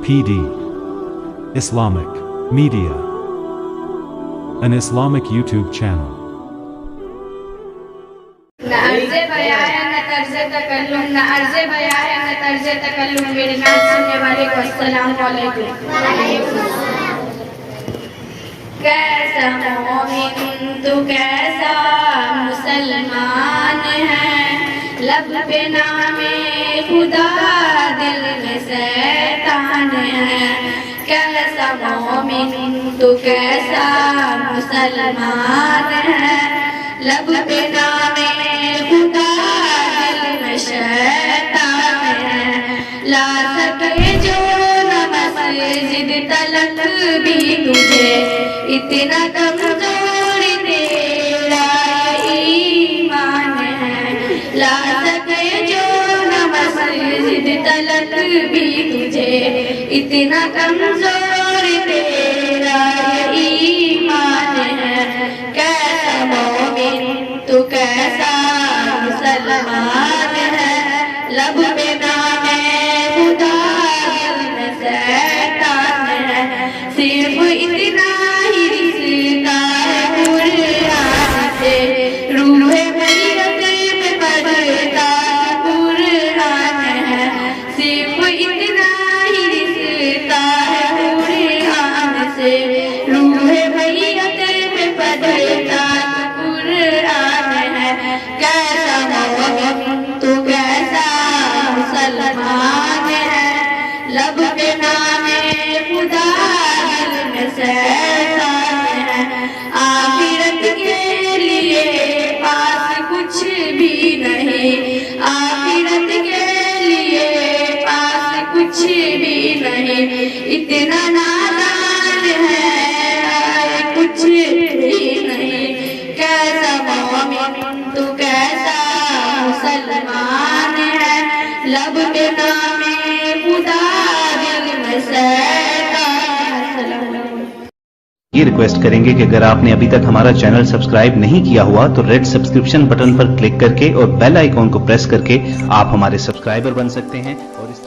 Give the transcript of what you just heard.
PD Islamic Media, an Islamic YouTube channel. न अर्ज़े बयां है न तर्ज़े तकल्लुम, न अर्ज़े बयां है न तर्ज़े तकल्लुम। मेरे नाम सुनने वाले को अस्सलाम वालेकुम। कैसा मोमिन तू कैसा मुसलमान है, लब पे नामे खुदा दिल में शैतान है। कैसा मोमिन तू कैसा मुसलमान है, लब पे नामे खुदा दिल में शैतान है। ला सके जो न मस्जिद तलक भी तुझे, इतना कमजोर तेरा ईमान है। ला सके जो न मस्जिद तलक भी तुझे, इतना कमजोर तेरा ईमान है। कैसा मोमिन तू कैसा मुसलमान है, लब पे नामे खुदा दिल में शैतान है। सिर्फ इतना ही रिश्ता है कुरान से, रूह मैयत में पढ़ता कुरान है। सिर्फ इतना ही रिश्ता है कुरान से, रूह मैयत में पढ़ता कुरान है। कैसा मोमिन तू कैसा मुसलमान है, लब पे नामे खुदा दिल में शैतान है। आखिरत के लिए पास कुछ भी नहीं, आखिरत के लिए पास कुछ भी नहीं। इतना नादान है कुछ भी नहीं। कैसा मोमिन तू कैसा मुसलमान है, लब पे नामे खुदा दिल में शैतान है। ये रिक्वेस्ट करेंगे कि अगर आपने अभी तक हमारा चैनल सब्सक्राइब नहीं किया हुआ तो रेड सब्सक्रिप्शन बटन पर क्लिक करके और बेल आइकॉन को प्रेस करके आप हमारे सब्सक्राइबर बन सकते हैं। और इस